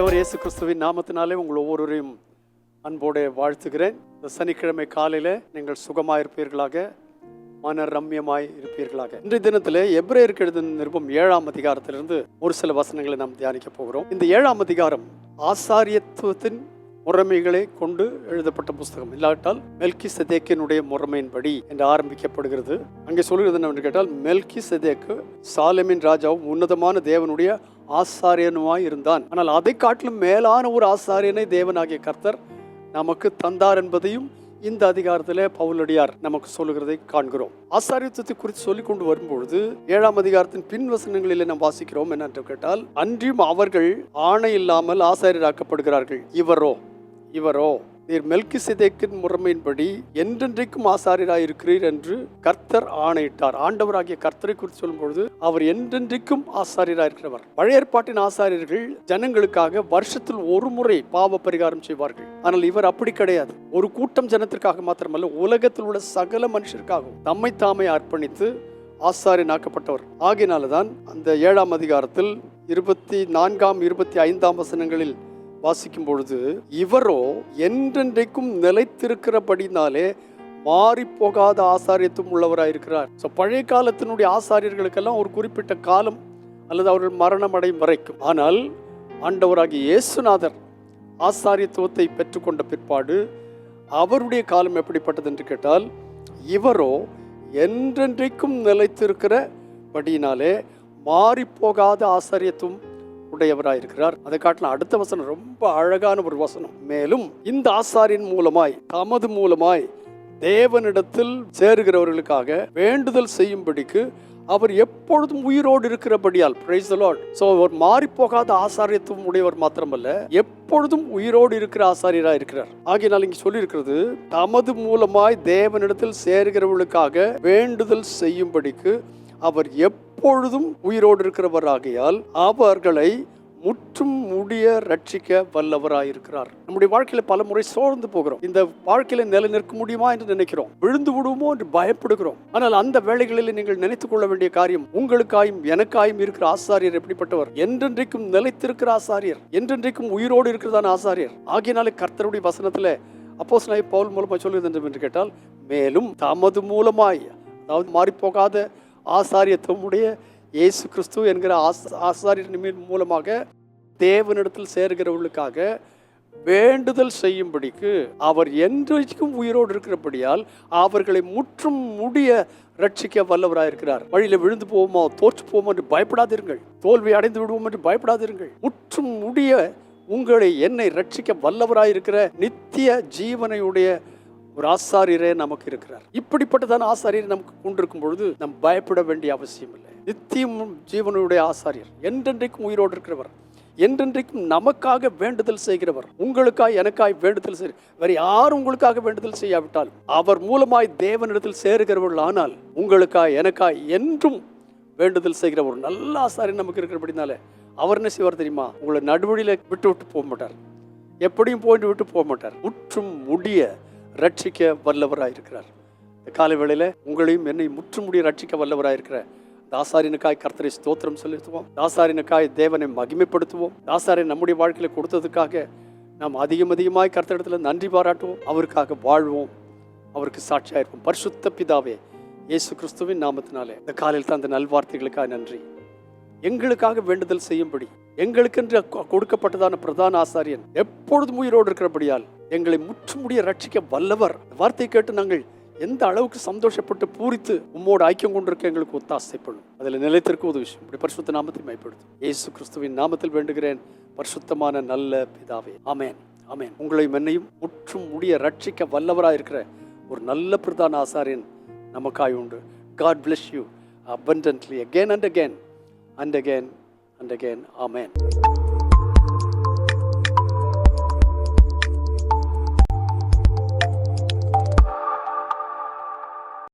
ஆண்டவர் இயேசு கிறிஸ்துவின் நாமத்தினாலே உங்கள் ஒவ்வொருவரையும் அன்போடு வாழ்த்துகிறேன். இந்த சனிக்கிழமை காலையில் நீங்கள் சுகமாயிருப்பீர்களாக, மன ரம்யமாய் இருப்பீர்களாக. இன்றைய தினத்தில் எபிரேயருக்கு எழுதின நிருபம் 7ஆம் அதிகாரத்திலிருந்து ஒரு சில வசனங்களை நாம் தியானிக்க போகிறோம். இந்த 7ஆம் அதிகாரம் ஆசாரியத்துவத்தின் முறைமைகளை கொண்டு எழுதப்பட்ட புஸ்தகம். இல்லாவிட்டால் மெல்கிசேதேக்கினுடைய முறைமையின்படி என்று ஆரம்பிக்கப்படுகிறது. அங்கே சொல்கிறது என்னவென்று கேட்டால், மெல்கிசேதேக்கு சாலேமின் ராஜாவும் உன்னதமான தேவனுடைய ஆசாரியனுமாய் இருந்தான். ஆனால் அதை காட்டிலும் மேலான ஒரு ஆசாரியனை தேவனாகிய கர்த்தர் நமக்கு தந்தார் என்பதையும் இந்த அதிகாரத்தில் பவுலடியார் நமக்கு சொல்லுகிறதை காண்கிறோம். ஆசாரியத்துவத்தை குறித்து சொல்லிக் கொண்டு வரும்பொழுது 7ஆம் அதிகாரத்தின் பின் வசனங்களில் நாம் வாசிக்கிறோம் என்னென்று கேட்டால், அன்றியும் அவர்கள் ஆணை இல்லாமல் ஆசாரியராக்கப்படுகிறார்கள். இவரோ நீர் மெல்கிசேதேக்கின் முறைமையின்படி என்றென்றைக்கும் ஆசாரியராய் இருக்கிறீர் என்று கர்த்தர் ஆணையிட்டார். ஆண்டவராகிய கர்த்தரை குறித்து சொல்லும் பொழுது அவர் என்றென்றைக்கும் ஆசாரியராய் இருக்கிறவர். பழைய ஏற்பாட்டின் ஆசாரியர்கள் ஜனங்களுக்காக வருஷத்தில் ஒரு முறை பாவ பரிகாரம் செய்வார்கள். ஆனால் இவர் அப்படி கிடையாது. ஒரு கூட்டம் ஜனத்திற்காக மாத்திரமல்ல, உலகத்தில் உள்ள சகல மனுஷருக்காகவும் தம்மை தாமே அர்ப்பணித்து ஆசாரியனாக்கப்பட்டவர். ஆகினால்தான் அந்த 7ஆம் அதிகாரத்தில் 24, 25 வசனங்களில் வாசிக்கும் பொழுது, இவரோ என்றென்றைக்கும் நிலைத்திருக்கிறபடினாலே மாறி போகாத ஆசாரியத்துவம் உள்ளவராயிருக்கிறார். பழைய காலத்தினுடைய ஆசாரியர்களுக்கெல்லாம் ஒரு குறிப்பிட்ட காலம் அல்லது அவர்கள் மரணம் அடையும் வரைக்கும். ஆனால் ஆண்டவராகிய இயேசுநாதர் ஆசாரியத்துவத்தை பெற்றுக்கொண்ட பிற்பாடு அவருடைய காலம் எப்படிப்பட்டது என்று கேட்டால், இவரோ என்றென்றைக்கும் நிலைத்திருக்கிறபடினாலே மாறி போகாத ஆசாரியத்துவம் உடையவராயிருக்கிறார். அதை காட்டிலும் அடுத்த வசனம் ரொம்ப அழகான ஒரு வசனம். மேலும் இந்த ஆசாரியின் மூலமாய், தமது மூலமாய் தேவனிடத்தில் சேருகிறவர்களுக்காக வேண்டுதல் செய்யும்படிக்கு அவர் எப்பொழுதும் உயிரோடு இருக்கிறபடியால், பிரைஸ் தி லார்ட். அவர் மாறி போகாத ஆசாரியத்துவம் உடையவர் மாத்திரமல்ல, எப்பொழுதும் உயிரோடு இருக்கிற ஆசாரியராக இருக்கிறார். ஆகையினால் இங்கு சொல்லி இருக்கிறது, தமது மூலமாய் தேவனிடத்தில் சேருகிறவர்களுக்காக வேண்டுதல் செய்யும்படிக்கு அவர் எப்பொழுதும் உயிரோடு இருக்கிறவராகியால் அவர்களை முற்றும் முடிய ரட்சிக்க வல்லவராயிருக்கிறார். நம்முடைய வாழ்க்கையில பல முறை சோர்ந்து போகிறோம். இந்த வாழ்க்கையில நிலை நிற்க முடியுமா என்று நினைக்கிறோம். விழுந்து விடுவோமோ என்று பயப்படுகிறோம். ஆனால் அந்த வேளைகளில் நீங்கள் நினைத்துக் கொள்ள வேண்டிய காரியம், உங்களுக்காயும் எனக்காயும் இருக்கிற ஆசாரியர் எப்படிப்பட்டவர்? என்றென்றைக்கும் நிலைத்திருக்கிற ஆசாரியர், என்றென்றைக்கும் உயிரோடு இருக்கிறதான ஆசாரியர். ஆகியனாலே கர்த்தருடைய வசனத்துல அப்போஸ்தலனாகிய பவுல் மூலமாய் சொல்லுவது என்று கேட்டால், மேலும் தமது மூலமாய், அதாவது மாறிப்போகாத ஆசாரியத்துவமுடைய இயேசு கிறிஸ்து என்கிற ஆசாரியர் மூலமாக தேவனிடத்தில் சேர்கிறவர்களுக்காக வேண்டுதல் செய்யும்படிக்கு அவர் என்றைக்கும் உயிரோடு இருக்கிறபடியால் அவர்களை முற்றும் முடிய ரட்சிக்க வல்லவராயிருக்கிறார். வழியில விழுந்து போவோமோ, தோற்று போவோமோ என்று பயப்படாதீர்கள். தோல்வி அடைந்து விடுவோம் என்று பயப்படாதீர்கள். முற்றும் முடிய உங்களை என்னை ரட்சிக்க வல்லவராயிருக்கிற நித்திய ஜீவனையுடைய ஒரு ஆசாரியரே நமக்கு இருக்கிறார். இப்படிப்பட்டதான ஆசாரியர் நமக்கு கொண்டிருக்கும் பொழுது நம் பயப்பட வேண்டிய அவசியம் இல்லை. நித்தியம் ஜீவனுடைய ஆசாரியர், என்றென்றைக்கும் உயிரோடு இருக்கிறவர், என்றென்றைக்கும் நமக்காக வேண்டுதல் செய்கிறவர், உங்களுக்காய் எனக்காய் வேண்டுதல் செய்ய, வேற யாரும் உங்களுக்காக வேண்டுதல் செய்யாவிட்டால் அவர் மூலமாய் தேவனிடத்தில் சேருகிறவர்கள். ஆனால் உங்களுக்காய் எனக்காய் என்றும் வேண்டுதல் செய்கிற ஒரு நல்ல ஆசாரியர் நமக்கு இருக்கிறபடினால அவர் என்ன செய்வார் தெரியுமா? உங்களை நடுவழியில விட்டு போக மாட்டார். எப்படியும் போயிட்டு விட்டு போக மாட்டார். முற்றும் முடிய ரட்சிக்க வல்லவராயிருக்கிறார். இந்த காலை வேளையில உங்களையும் என்னை முற்று முடிய ரட்சிக்க வல்லவராயிருக்கிற தாசாரியனுக்காய் கர்த்தரை ஸ்தோத்திரம் செலுத்துவோம். தாசாரியனுக்காய் தேவனை மகிமைப்படுத்துவோம். தாசாரியன் நம்முடைய வாழ்க்கையில கொடுத்ததுக்காக நாம் அதிகமாய் கர்த்தரிடத்துல நன்றி பாராட்டுவோம். அவருக்காக வாழ்வோம். அவருக்கு சாட்சியா இருப்போம். பரிசுத்த பிதாவே, இயேசு கிறிஸ்துவின் நாமத்தினாலே இந்த காலையில் தான் அந்த நல்வார்த்தைகளுக்காக நன்றி. எங்களுக்காக வேண்டுதல் செய்யும்படி எங்களுக்கென்று கொடுக்கப்பட்டதான பிரதான ஆசாரியன் எப்பொழுதும் உயிரோடு இருக்கிறபடியால் எங்களை முற்றுமுடிய ரட்சிக்க வல்லவர். வார்த்தை கேட்டு நாங்கள் எந்த அளவுக்கு சந்தோஷப்பட்டு பூரித்து உம்மோடு ஐக்கியம் கொண்டிருக்க எங்களுக்கு ஒத்தாசைப்படும். அதில் நிலைத்திருக்க உதவி விஷயம். இப்படி பரிசுத்த நாமத்தை மைப்படுத்தும். இயேசு கிறிஸ்துவின் நாமத்தில் வேண்டுகிறேன், பரிசுத்தமான நல்ல பிதாவே. ஆமென், ஆமென். உங்களையும் என்னையும் முற்றும் முடிய ரட்சிக்க வல்லவராக இருக்கிற ஒரு நல்ல பிரதான ஆசாரியன் நமக்காய் உண்டு. God bless you abundantly again and again and again and again. Amen.